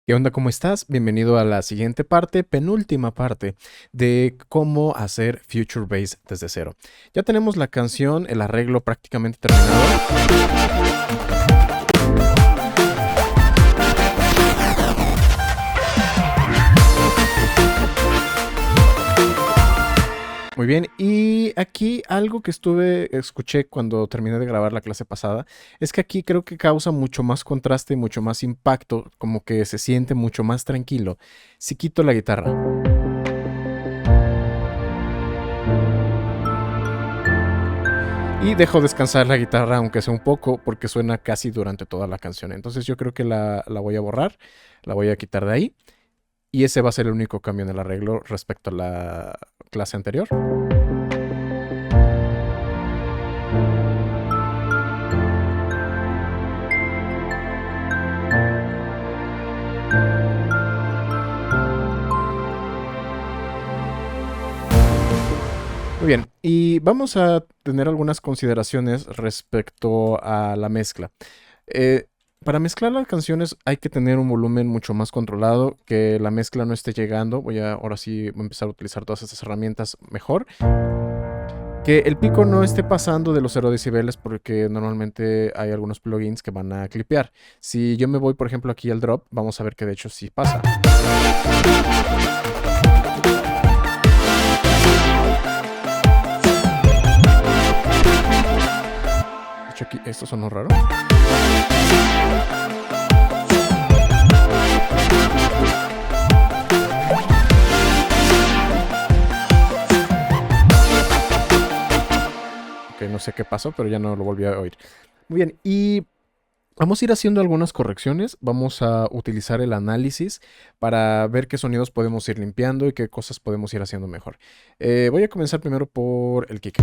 ¿Qué onda? ¿Cómo estás? Bienvenido a la siguiente parte, penúltima parte de cómo hacer Future Bass desde cero. Ya tenemos la canción, el arreglo prácticamente terminado. Muy bien, y aquí algo que escuché cuando terminé de grabar la clase pasada, es que aquí creo que causa mucho más contraste y mucho más impacto, como que se siente mucho más tranquilo si quito la guitarra. Y dejo descansar la guitarra, aunque sea un poco, porque suena casi durante toda la canción. Entonces yo creo que la voy a borrar, la voy a quitar de ahí. Y ese va a ser el único cambio en el arreglo respecto a la clase anterior. Muy bien, y vamos a tener algunas consideraciones respecto a la mezcla. Eh, para mezclar las canciones hay que tener un volumen mucho más controlado, que la mezcla no esté llegando. Ahora sí voy a empezar a utilizar todas estas herramientas mejor. Que el pico no esté pasando de los 0 decibeles porque normalmente hay algunos plugins que van a clipear. Si yo me voy, por ejemplo, aquí al drop, vamos a ver que de hecho sí pasa. De hecho aquí esto sonó raro. Ok, no sé qué pasó, pero ya no lo volví a oír. Muy bien, y vamos a ir haciendo algunas correcciones, vamos a utilizar el análisis para ver qué sonidos podemos ir limpiando y qué cosas podemos ir haciendo mejor. Voy a comenzar primero por el kick.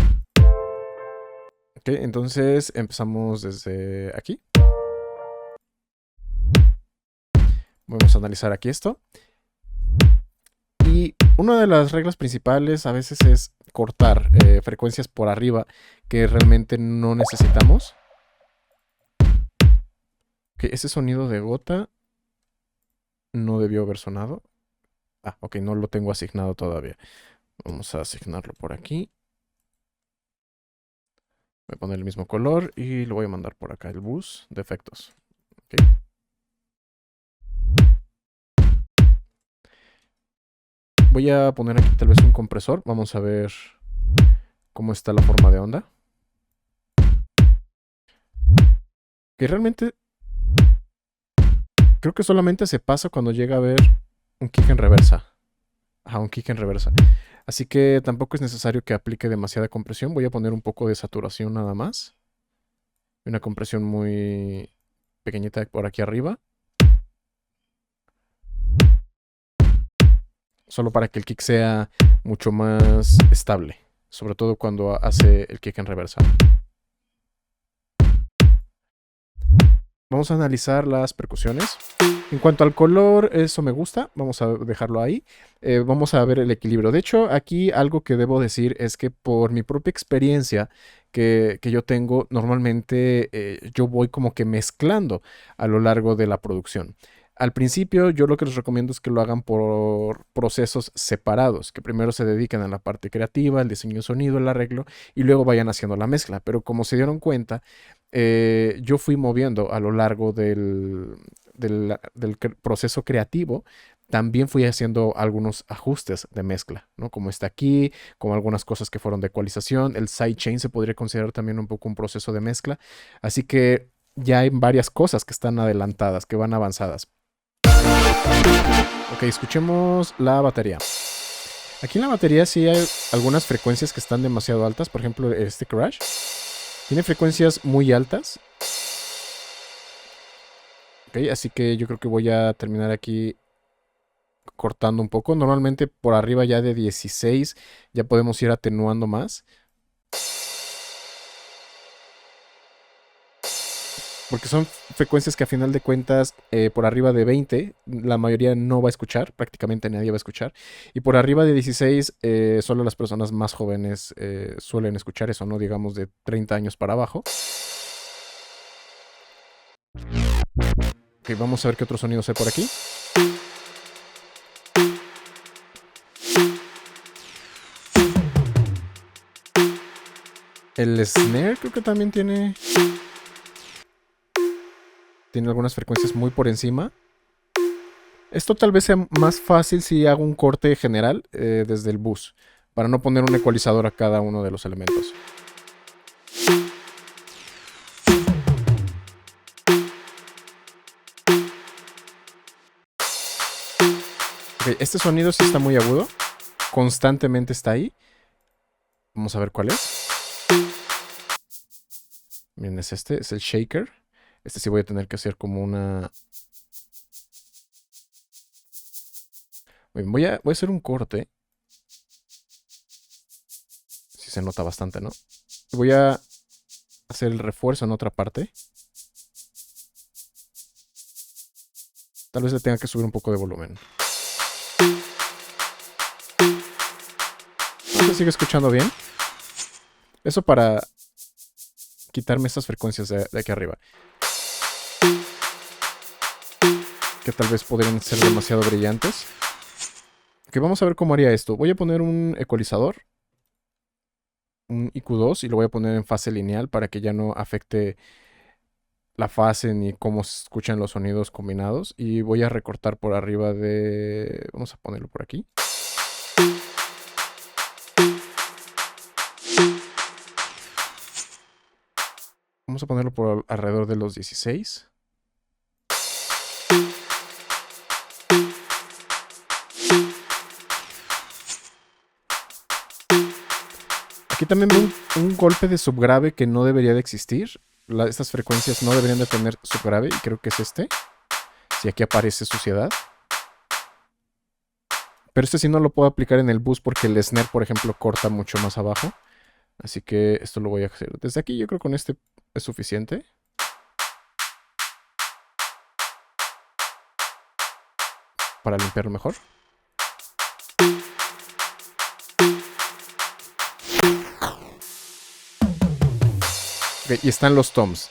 Ok, entonces empezamos desde aquí. Vamos a analizar aquí esto. Y una de las reglas principales a veces es cortar frecuencias por arriba que realmente no necesitamos. Ok, ese sonido de gota no debió haber sonado. Ah, ok, no lo tengo asignado todavía. Vamos a asignarlo por aquí. Voy a poner el mismo color y lo voy a mandar por acá, el bus de efectos. Ok. Voy a poner aquí tal vez un compresor. Vamos a ver cómo está la forma de onda. Que realmente creo que solamente se pasa cuando llega a ver un kick en reversa. Ajá, un kick en reversa. Así que tampoco es necesario que aplique demasiada compresión. Voy a poner un poco de saturación nada más. Una compresión muy pequeñita por aquí arriba. Solo para que el kick sea mucho más estable. Sobre todo cuando hace el kick en reversa. Vamos a analizar las percusiones. En cuanto al color, eso me gusta. Vamos a dejarlo ahí. Vamos a ver el equilibrio. De hecho, aquí algo que debo decir es que por mi propia experiencia que yo tengo, normalmente yo voy como que mezclando a lo largo de la producción. Al principio, yo lo que les recomiendo es que lo hagan por procesos separados, que primero se dediquen a la parte creativa, el diseño de sonido, el arreglo, y luego vayan haciendo la mezcla. Pero como se dieron cuenta, yo fui moviendo a lo largo del proceso creativo, también fui haciendo algunos ajustes de mezcla, ¿no? Como está aquí, como algunas cosas que fueron de ecualización. El sidechain se podría considerar también un poco un proceso de mezcla. Así que ya hay varias cosas que están adelantadas, que van avanzadas. Ok, escuchemos la batería. Aquí en la batería sí hay algunas frecuencias que están demasiado altas. Por ejemplo, este crash tiene frecuencias muy altas. Ok, así que yo creo que voy a terminar aquí cortando un poco. Normalmente por arriba ya de 16 ya podemos ir atenuando más. Porque son frecuencias que a final de cuentas por arriba de 20 la mayoría no va a escuchar, prácticamente nadie va a escuchar. Y por arriba de 16 solo las personas más jóvenes suelen escuchar eso, ¿no? Digamos de 30 años para abajo. Ok, vamos a ver qué otros sonidos hay por aquí. El snare creo que también tiene algunas frecuencias muy por encima. Esto tal vez sea más fácil si hago un corte general desde el bus, para no poner un ecualizador a cada uno de los elementos. Ok, este sonido sí está muy agudo. Constantemente está ahí. Vamos a ver cuál es. Miren, es este, es el shaker. Este sí voy a tener que hacer como una... Bien, voy a hacer un corte. Sí se nota bastante, ¿no? Voy a hacer el refuerzo en otra parte. Tal vez le tenga que subir un poco de volumen. ¿No se sigue escuchando bien? Eso para quitarme estas frecuencias de aquí arriba, que tal vez podrían ser demasiado brillantes. Ok, vamos a ver cómo haría esto. Voy a poner un ecualizador, un IQ2, y lo voy a poner en fase lineal para que ya no afecte la fase ni cómo se escuchan los sonidos combinados. Y voy a recortar por arriba de... Vamos a ponerlo por aquí. Vamos a ponerlo por alrededor de los 16. Aquí también veo un golpe de subgrave que no debería de existir. Estas frecuencias no deberían de tener subgrave y creo que es este. Si aquí aparece suciedad. Pero este sí no lo puedo aplicar en el bus porque el snare, por ejemplo, corta mucho más abajo. Así que esto lo voy a hacer desde aquí. Yo creo que con este es suficiente. Para limpiarlo mejor. Okay, y están los toms.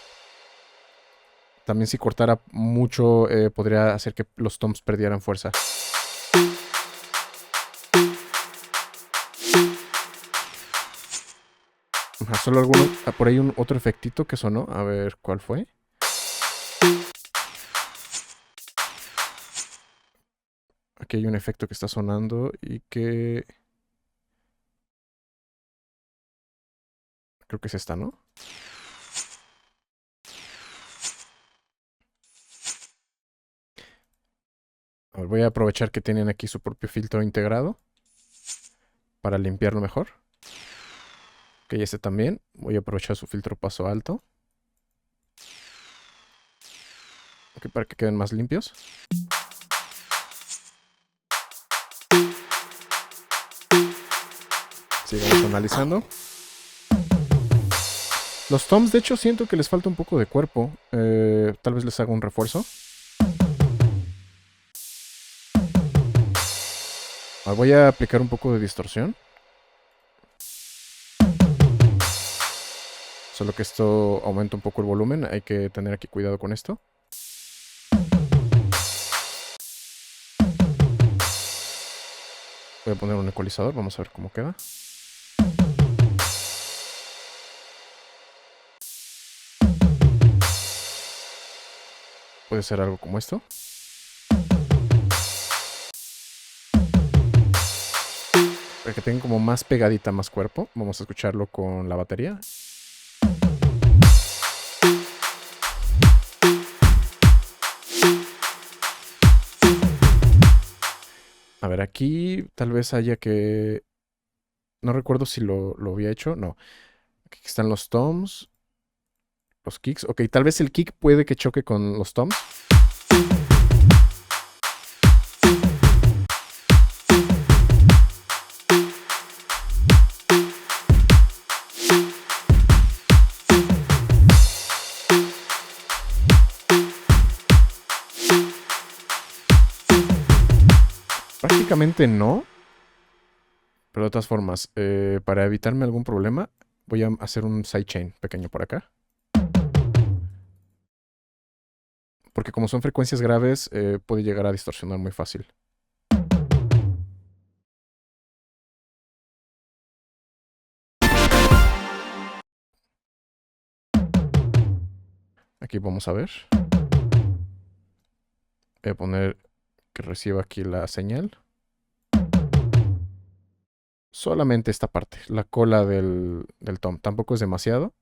También si cortara mucho podría hacer que los toms perdieran fuerza. Ajá, solo alguno. Por ahí otro efectito que sonó. A ver cuál fue. Aquí hay un efecto que está sonando y que... Creo que es esta, ¿no? A ver, voy a aprovechar que tienen aquí su propio filtro integrado para limpiarlo mejor. Ok, este también. Voy a aprovechar su filtro paso alto. Ok, para que queden más limpios. Sigamos analizando. Los toms, de hecho, siento que les falta un poco de cuerpo. Tal vez les haga un refuerzo. Voy a aplicar un poco de distorsión. Solo que esto aumenta un poco el volumen. Hay que tener aquí cuidado con esto. Voy a poner un ecualizador. Vamos a ver cómo queda. Puede ser algo como esto. Para que tenga como más pegadita, más cuerpo. Vamos a escucharlo con la batería. A ver, aquí tal vez haya que... No recuerdo si lo había hecho. No. Aquí están los toms. Los kicks. Ok, tal vez el kick puede que choque con los toms. Prácticamente no. Pero de todas formas, para evitarme algún problema, voy a hacer un sidechain pequeño por acá. Porque como son frecuencias graves, puede llegar a distorsionar muy fácil. Aquí vamos a ver. Voy a poner que reciba aquí la señal. Solamente esta parte, la cola del tom. Tampoco es demasiado.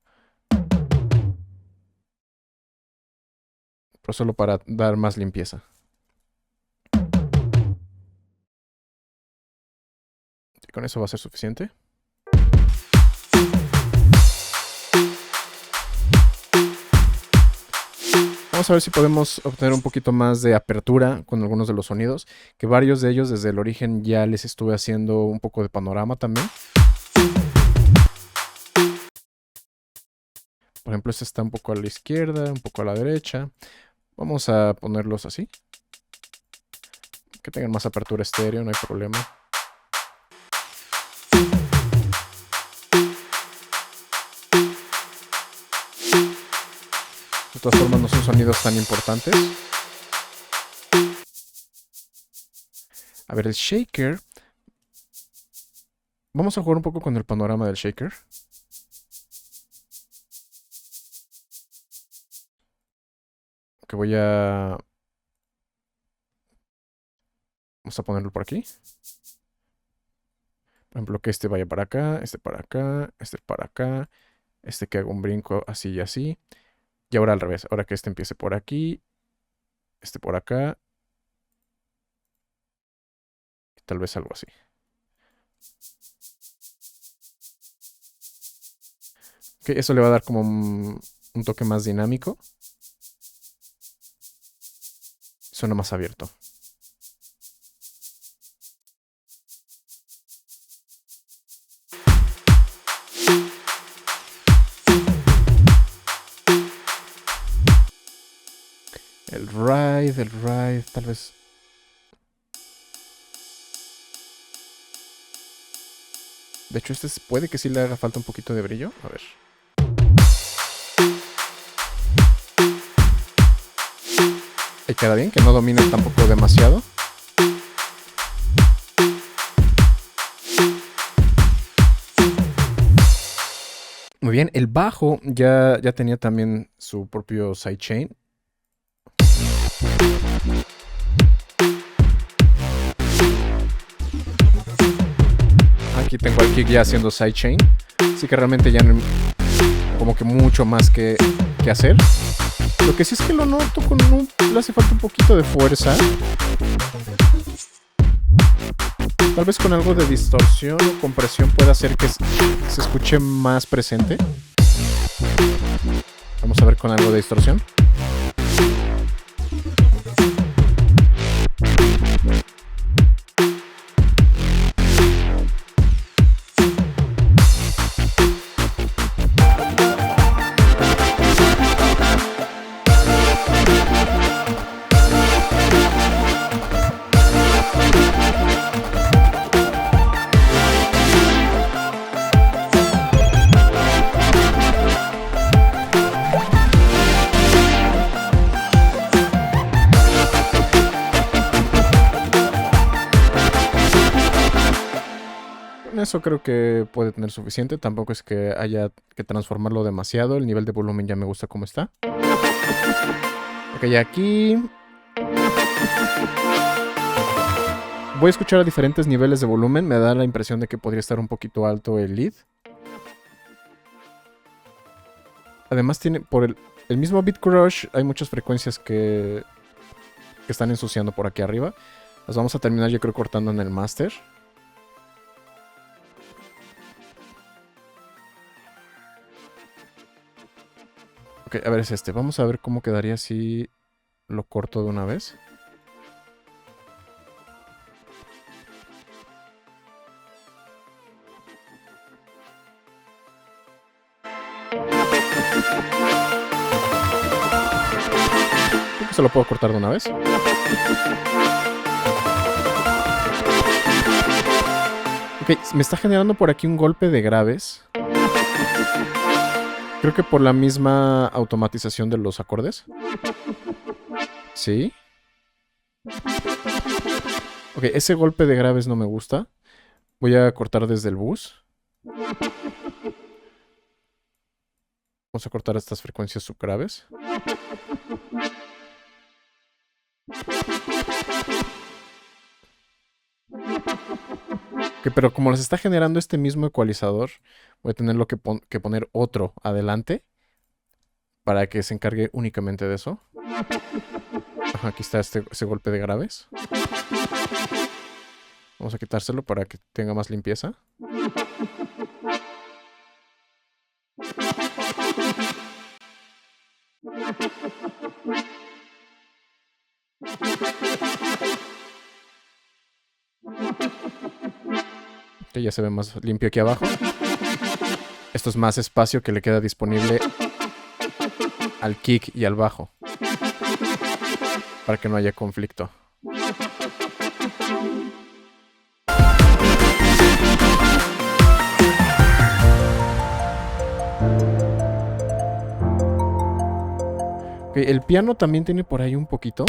Pero solo para dar más limpieza. Y con eso va a ser suficiente. Vamos a ver si podemos obtener un poquito más de apertura con algunos de los sonidos, que varios de ellos desde el origen ya les estuve haciendo un poco de panorama también. Por ejemplo, este está un poco a la izquierda, un poco a la derecha. Vamos a ponerlos así. Que tengan más apertura estéreo, no hay problema. De todas formas, no son sonidos tan importantes. A ver, el shaker. Vamos a jugar un poco con el panorama del shaker. Que voy a... Vamos a ponerlo por aquí. Por ejemplo, que este vaya para acá, este para acá, este para acá. Este que haga un brinco así y así. Y ahora al revés. Ahora que este empiece por aquí. Este por acá. Y tal vez algo así. Ok, eso le va a dar como un toque más dinámico. Suena más abierto. El ride, tal vez. De hecho, este puede que sí le haga falta un poquito de brillo. A ver. Ahí queda bien, que no domine tampoco demasiado. Muy bien, el bajo ya tenía también su propio sidechain. Aquí tengo al kick ya haciendo sidechain. Así que realmente ya no hay como que mucho más que hacer. Lo que sí es que lo noto con le hace falta un poquito de fuerza. Tal vez con algo de distorsión o compresión pueda hacer que se escuche más presente. Vamos a ver con algo de distorsión. Eso creo que puede tener suficiente. Tampoco es que haya que transformarlo demasiado. El nivel de volumen ya me gusta como está. Ok, aquí voy a escuchar a diferentes niveles de volumen. Me da la impresión de que podría estar un poquito alto el lead. Además tiene, por el mismo Beat Crush, hay muchas frecuencias que están ensuciando por aquí arriba. Las vamos a terminar yo creo cortando en el master. Ok, a ver, es este. Vamos a ver cómo quedaría si lo corto de una vez. Creo que se lo puedo cortar de una vez. Ok, me está generando por aquí un golpe de graves. Creo que por la misma automatización de los acordes. Sí. Ok, ese golpe de graves no me gusta. Voy a cortar desde el bus. Vamos Vamos a cortar estas frecuencias subgraves. Ok, pero como les está generando este mismo ecualizador, voy a tener que poner otro adelante para que se encargue únicamente de eso. Ajá, aquí está ese golpe de graves. Vamos a quitárselo para que tenga más limpieza. Ok, ya se ve más limpio aquí abajo. Esto es más espacio que le queda disponible al kick y al bajo, para que no haya conflicto. Ok, el piano también tiene por ahí un poquito.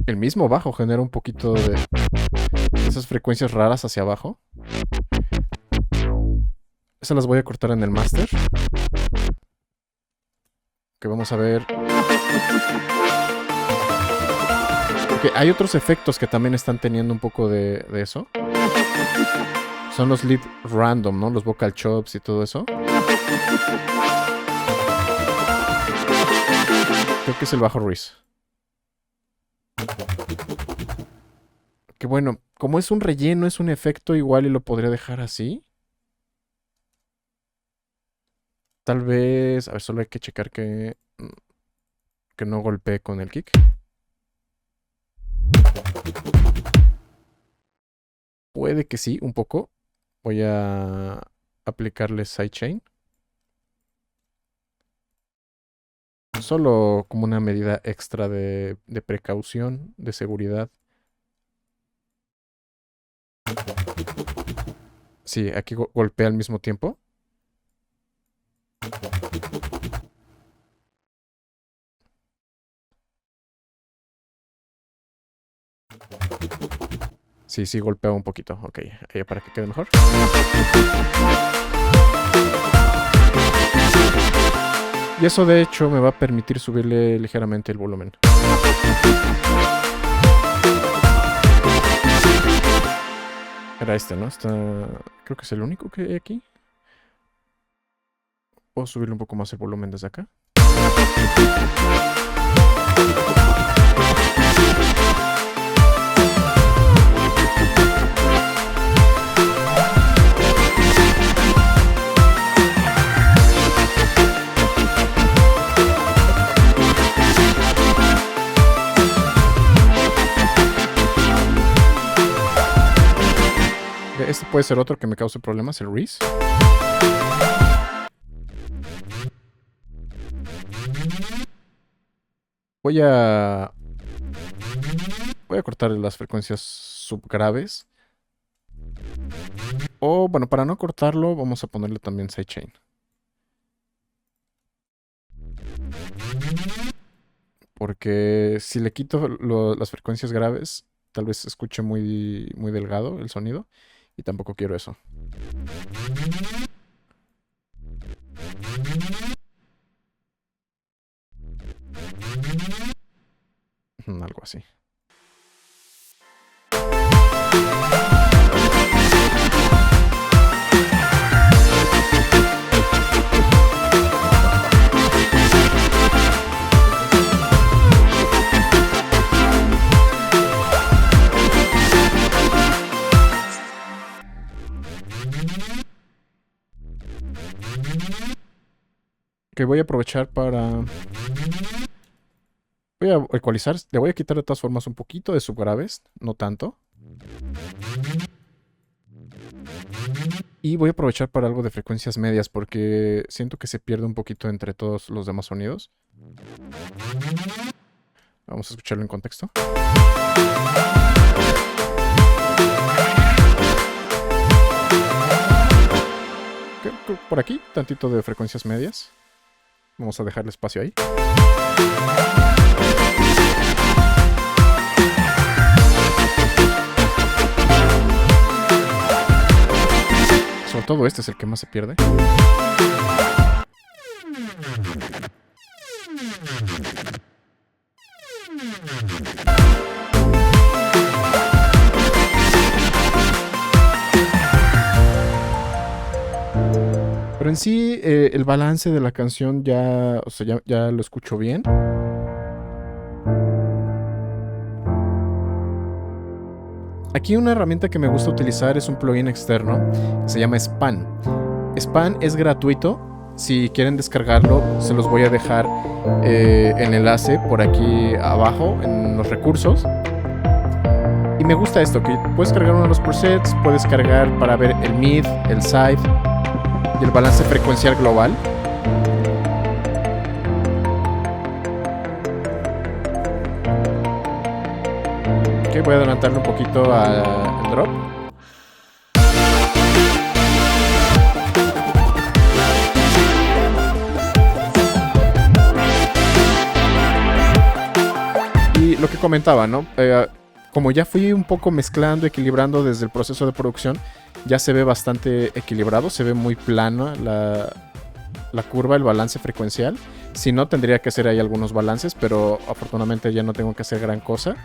El mismo bajo genera un poquito de esas frecuencias raras hacia abajo. Esas las voy a cortar en el máster. Que vamos a ver. Okay, hay otros efectos que también están teniendo un poco de eso. Son los lead random, ¿no? Los vocal chops y todo eso. Creo que es el bajo Reese. Que bueno, como es un relleno, es un efecto igual y lo podría dejar así. Tal vez... A ver, solo hay que checar que no golpee con el kick. Puede que sí, un poco. Voy a aplicarle sidechain. Solo como una medida extra de precaución, de seguridad. Sí, aquí golpea al mismo tiempo. Sí, sí, golpea un poquito. Ok, ahí para que quede mejor. Y eso de hecho me va a permitir subirle ligeramente el volumen. Era este, ¿no? Creo que es el único que hay aquí. Puedo subirle un poco más el volumen desde acá. Este puede ser otro que me cause problemas, el Reese. Voy a cortar las frecuencias subgraves. O bueno, para no cortarlo, vamos a ponerle también sidechain. Porque si le quito las frecuencias graves, tal vez se escuche muy, muy delgado el sonido. Y tampoco quiero eso. Algo así. Que voy a aprovechar para... Voy a ecualizar. Le voy a quitar de todas formas un poquito de subgraves. No tanto. Y voy a aprovechar para algo de frecuencias medias. Porque siento que se pierde un poquito entre todos los demás sonidos. Vamos a escucharlo en contexto. Por aquí, tantito de frecuencias medias. Vamos a dejarle espacio ahí. Sobre todo este es el que más se pierde. Pero en sí, el balance de la canción ya, o sea, ya lo escucho bien. Aquí una herramienta que me gusta utilizar es un plugin externo que se llama Span. Span es gratuito. Si quieren descargarlo, se los voy a dejar el enlace por aquí abajo en los recursos. Y me gusta esto, que puedes cargar uno de los presets, puedes cargar para ver el mid, el side y el balance frecuencial global. Ok, voy a adelantarle un poquito al drop. Y lo que comentaba, ¿no? Como ya fui un poco mezclando, equilibrando desde el proceso de producción, ya se ve bastante equilibrado, se ve muy plana la curva, el balance frecuencial. Si no, tendría que hacer ahí algunos balances, pero afortunadamente ya no tengo que hacer gran cosa.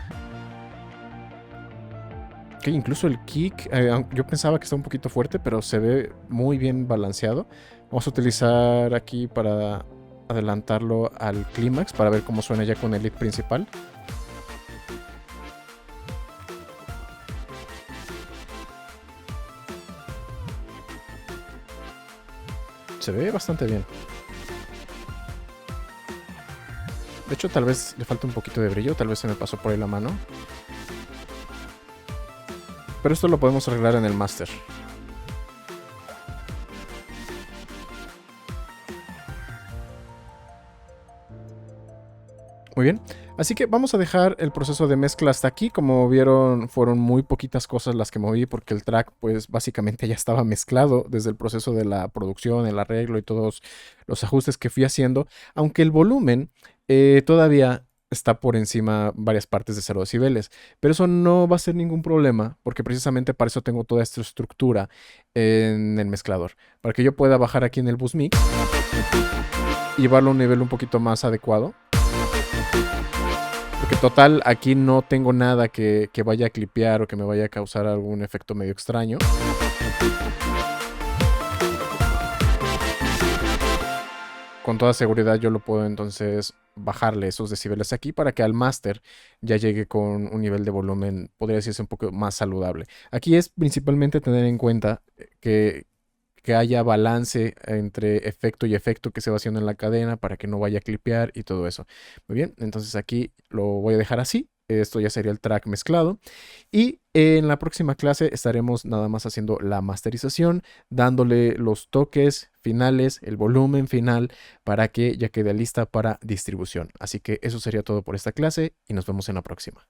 Ok, incluso el kick, yo pensaba que estaba un poquito fuerte, pero se ve muy bien balanceado. Vamos a utilizar aquí para adelantarlo al clímax, para ver cómo suena ya con el lead principal. Se ve bastante bien. De hecho, tal vez le falta un poquito de brillo. Tal vez se me pasó por ahí la mano. Pero esto lo podemos arreglar en el máster. Muy bien. Así que vamos a dejar el proceso de mezcla hasta aquí. Como vieron, fueron muy poquitas cosas las que moví porque el track pues básicamente ya estaba mezclado desde el proceso de la producción, el arreglo y todos los ajustes que fui haciendo. Aunque el volumen todavía está por encima varias partes de 0 decibeles. Pero eso no va a ser ningún problema porque precisamente para eso tengo toda esta estructura en el mezclador. Para que yo pueda bajar aquí en el bus mix y llevarlo a un nivel un poquito más adecuado. Porque total, aquí no tengo nada que vaya a clipear o que me vaya a causar algún efecto medio extraño. Con toda seguridad yo lo puedo entonces bajarle esos decibeles aquí para que al máster ya llegue con un nivel de volumen, podría decirse un poco más saludable. Aquí es principalmente tener en cuenta que haya balance entre efecto y efecto que se va haciendo en la cadena para que no vaya a clipear y todo eso. Muy bien, entonces aquí lo voy a dejar así. Esto ya sería el track mezclado. Y en la próxima clase estaremos nada más haciendo la masterización, dándole los toques finales, el volumen final, para que ya quede lista para distribución. Así que eso sería todo por esta clase y nos vemos en la próxima.